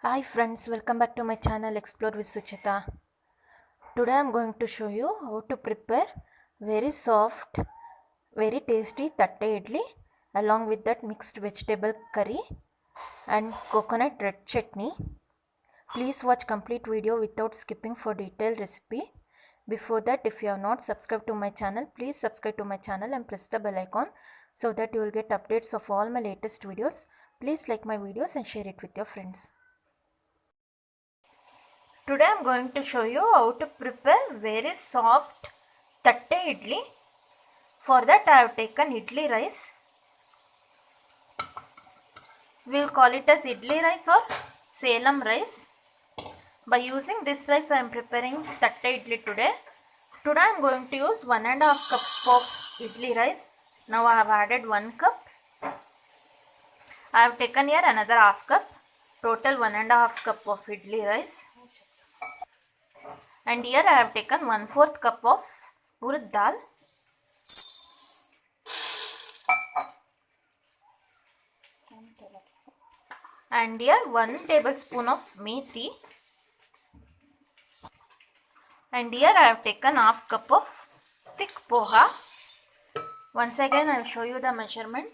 Hi friends, welcome back to my channel Explore with Suchita. Today I am going to show you how to prepare very soft, very tasty tatte idli along with that mixed vegetable curry and coconut red chutney. Please watch complete video without skipping for detailed recipe. Before that, if you have not subscribed to my channel, please subscribe to my channel and press the bell icon so that you will get updates of all my latest videos. Please like my videos and share it with your friends. Today I am going to show you how to prepare very soft tatte idli. For that I have taken idli rice. We will call it as idli rice or Salem rice. By using this rice I am preparing tatte idli today. Today I am going to use 1.5 cup of idli rice. Now I have added 1 cup. I have taken here another half cup. Total 1.5 cup of idli rice. And here I have taken 1/4 cup of urad dal. And here 1 tablespoon of methi. And here I have taken half cup of thick poha. Once again I will show you the measurement.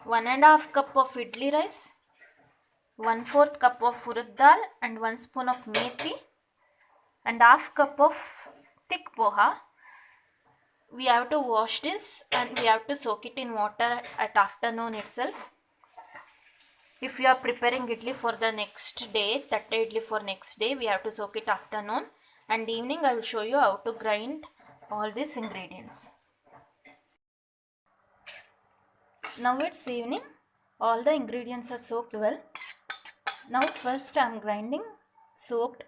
1.5 cup of idli rice, 1/4 cup of urad dal and 1 spoon of methi and half cup of thick poha. We have to wash this and we have to soak it in water at afternoon itself. If you are preparing idli for the next day, tatte idli for next day, we have to soak it afternoon, and evening I will show you how to grind all these ingredients. Now it's evening, all the ingredients are soaked well. Now first I am grinding soaked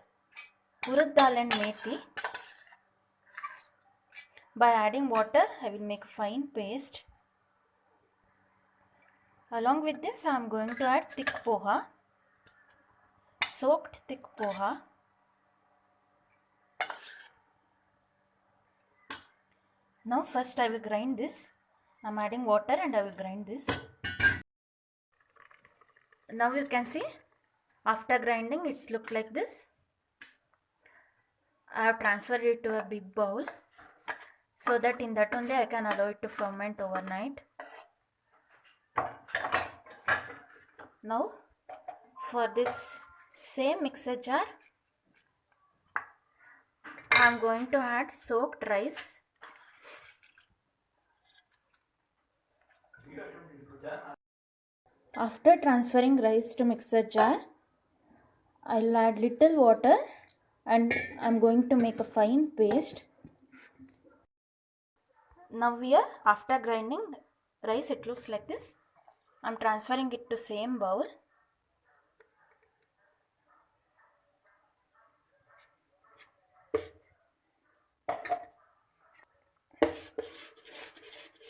urad dal and methi. By adding water I will make a fine paste. Along with this I am going to add thick poha, soaked thick poha. Now first I will grind this. I am adding water and I will grind this. Now you can see after grinding it's look like this. I have transferred it to a big bowl so that in that only I can allow it to ferment overnight. Now for this same mixer jar I am going to add soaked rice. After transferring rice to mixer jar, I will add little water and I am going to make a fine paste. Now here after grinding rice it looks like this. I am transferring it to same bowl.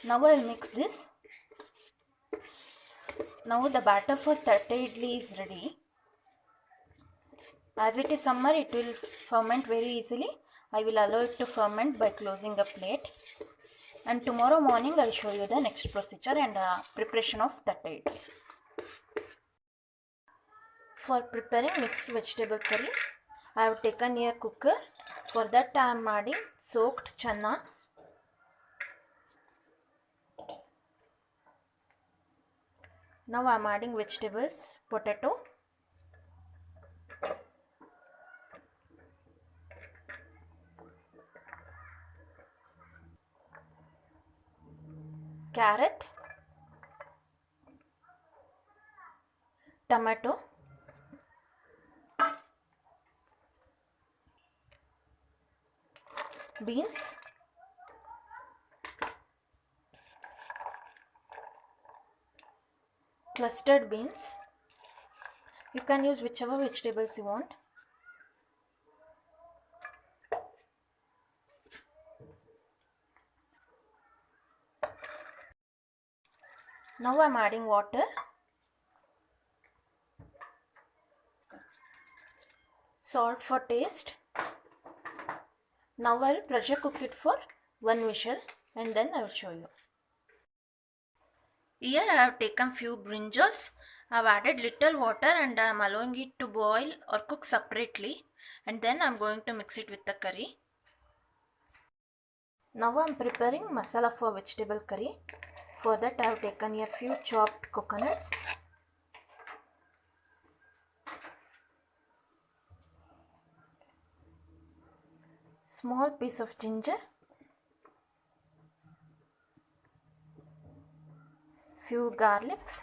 Now I will mix this. Now the batter for tatte idli is ready. As it is summer, it will ferment very easily. I will allow it to ferment by closing a plate. And tomorrow morning I will show you the next procedure and preparation of tatte idli. For preparing mixed vegetable curry, I have taken a cooker. For that I am adding soaked chana. Now I am adding vegetables, potato, carrot, tomato, beans, clustered beans. You can use whichever vegetables you want. Now I am adding water. Salt for taste. Now I will pressure cook it for 1 whistle and then I will show you. Here I have taken few brinjals I've added little water and I'm allowing it to boil or cook separately, and then I'm going to mix it with the curry. Now I'm preparing masala for vegetable curry. For that I have taken a few chopped coconuts, small piece of ginger, few garlics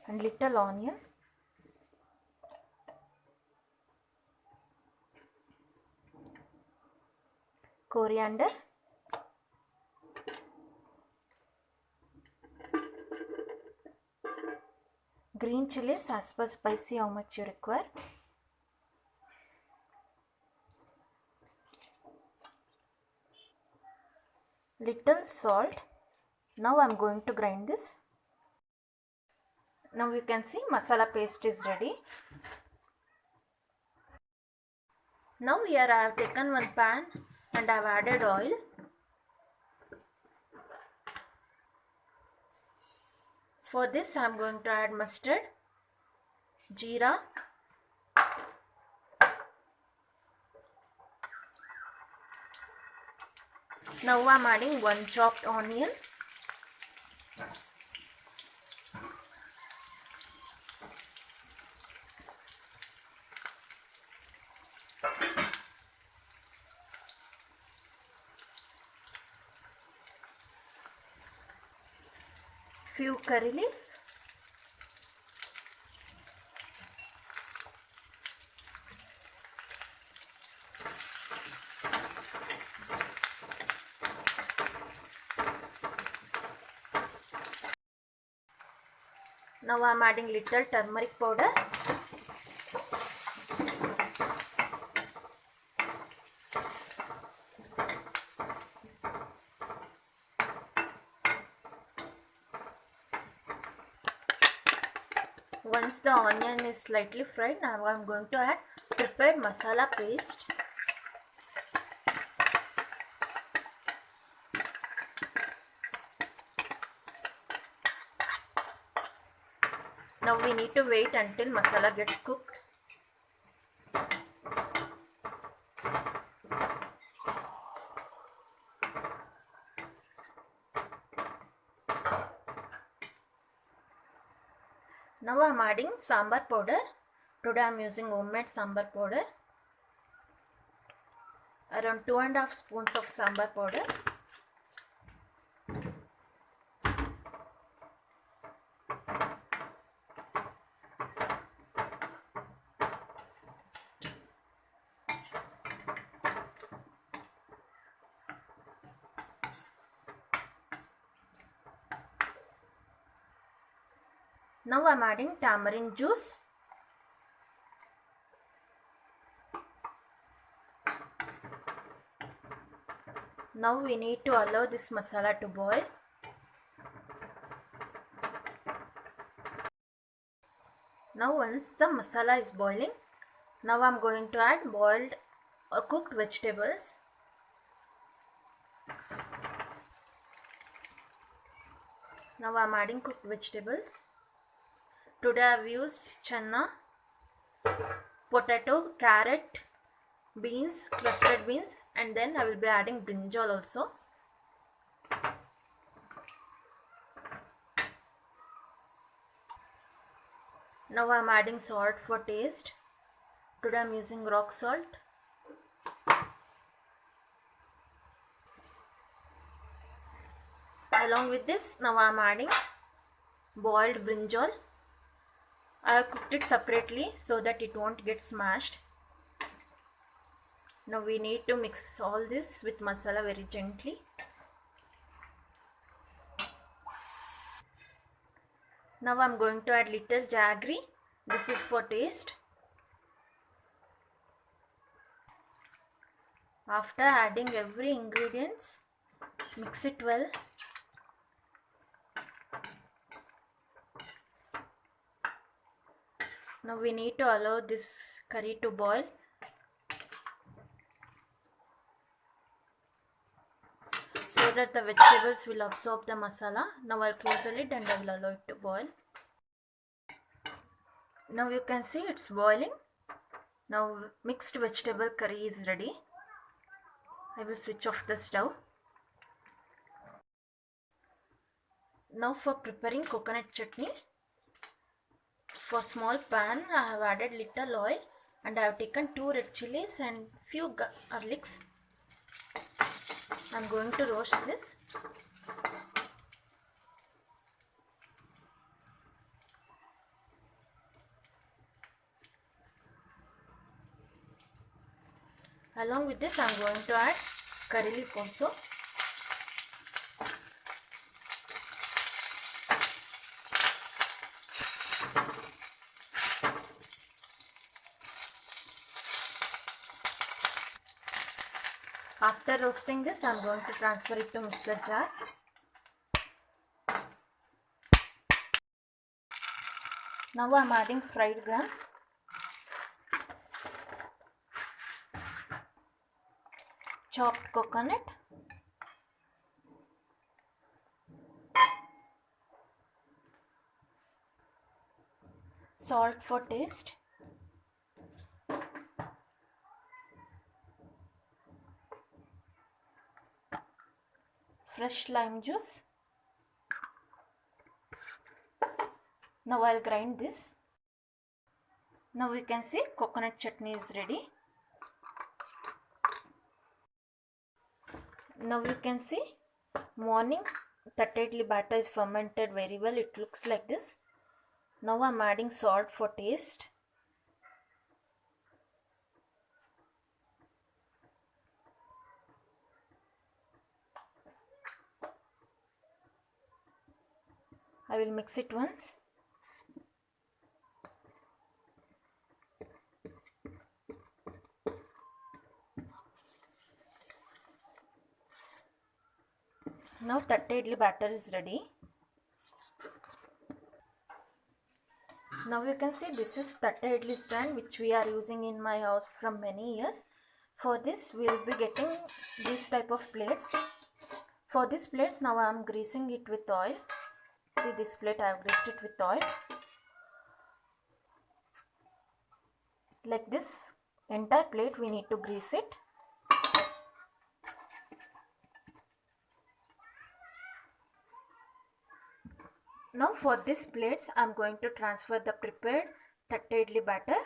and little onion, coriander, green chilies as per spicy how much you require, little salt. Now I'm going to grind this. Now you can see masala paste is ready. Now here I have taken one pan and I have added oil. For this I am going to add mustard, jeera, now I am adding one chopped onion, few curry leaf, now I am adding little turmeric powder, once the onion is slightly fried, now I am going to add prepared masala paste. Now we need to wait until masala gets cooked. Now I am adding sambar powder. Today I am using homemade sambar powder. Around 2.5 spoons of sambar powder. Now I am adding tamarind juice. Now we need to allow this masala to boil. Now once the masala is boiling, now I am going to add boiled or cooked vegetables. Now I am adding cooked vegetables. Today I have used channa, potato, carrot, beans, clustered beans, and then I will be adding brinjal also. Now I am adding salt for taste. Today I am using rock salt. Along with this, now I am adding boiled brinjal. I have cooked it separately so that it won't get smashed. Now we need to mix all this with masala very gently. Now I am going to add little jaggery. This is for taste. After adding every ingredients, mix it well. Now we need to allow this curry to boil. So that the vegetables will absorb the masala. Now I'll close the lid and I will allow it to boil. Now you can see it's boiling. Now mixed vegetable curry is ready. I will switch off the stove. Now for preparing coconut chutney, for small pan I have added little oil and I have taken 2 red chilies and few garlics. I am going to roast this. Along with this I am going to add curry leaf also. After roasting this, I am going to transfer it to mixer jar. Now I am adding fried grams, chopped coconut, salt for taste, fresh lime juice. Now I'll grind this. Now we can see coconut chutney is ready. Now you can see morning that idli batter is fermented very well. It looks like this. Now I'm adding salt for taste. I will mix it once. Now tatta idli batter is ready. Now you can see this is tatta idli stand which we are using in my house from many years. For this we will be getting this type of plates. For this plates now I am greasing it with oil. See this plate I have greased it with oil. Like this entire plate we need to grease it. Now for this plates I am going to transfer the prepared tatta idli batter.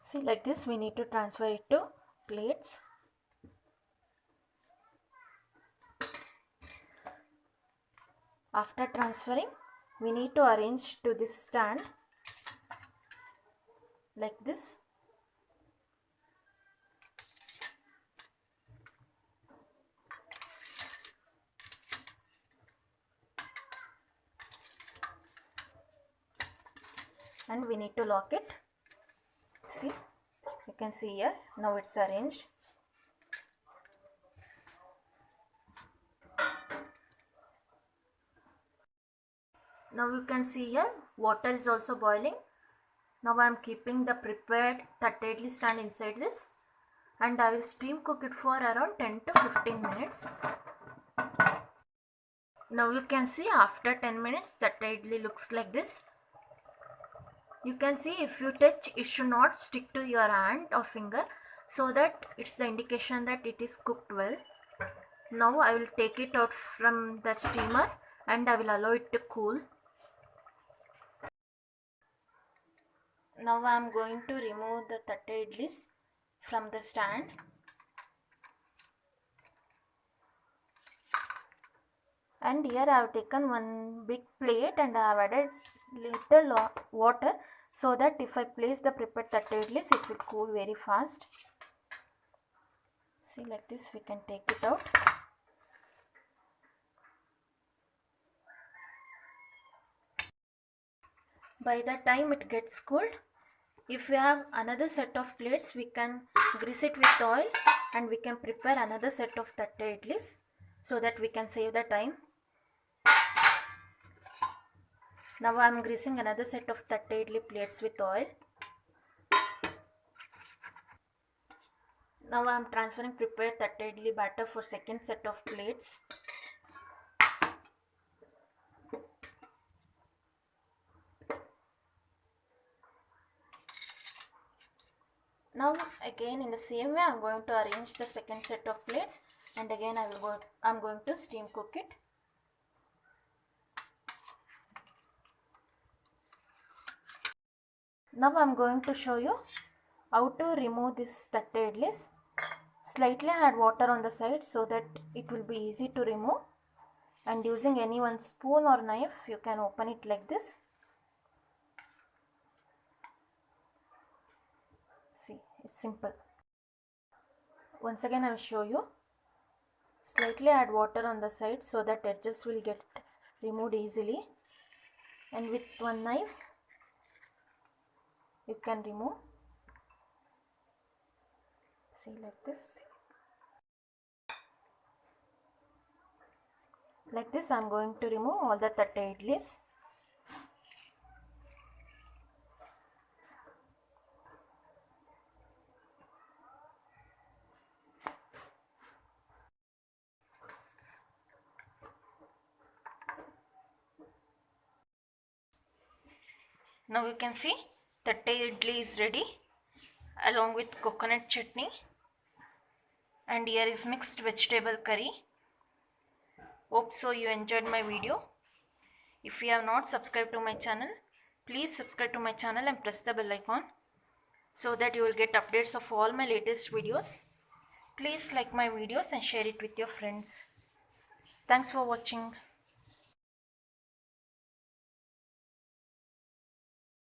See like this we need to transfer it to plates. After transferring we need to arrange to this stand like this. And we need to lock it. See, you can see here, now it's arranged. Now you can see here, water is also boiling. Now I am keeping the prepared tatta idli stand inside this and I will steam cook it for around 10 to 15 minutes. Now you can see after 10 minutes tatta idli looks like this. You can see if you touch it should not stick to your hand or finger, so that it's the indication that it is cooked well. Now I will take it out from the steamer and I will allow it to cool. Now I am going to remove the tatta idlis from the stand. And here I have taken one big plate and I have added little water, so that if I place the prepared tatta idlis it will cool very fast. See like this we can take it out. By the time it gets cooled, if we have another set of plates, we can grease it with oil and we can prepare another set of tatte idlis so that we can save the time. Now I am greasing another set of tatte idli plates with oil. Now I am transferring prepared tatte idli batter for second set of plates. Now again in the same way I am going to arrange the second set of plates, and again I am going to steam cook it. Now I am going to show you how to remove this tatte idlis. Slightly add water on the side so that it will be easy to remove, and using any one spoon or knife you can open it like this. See, it's simple. Once again I will show you. Slightly add water on the side so that edges will get removed easily, and with one knife you can remove. See, like this. Like this I am going to remove all the tatte idlis. Now you can see tatte idli is ready along with coconut chutney, and here is mixed vegetable curry. Hope so you enjoyed my video. If you have not subscribed to my channel, please subscribe to my channel and press the bell icon so that you will get updates of all my latest videos. Please like my videos and share it with your friends. Thanks for watching.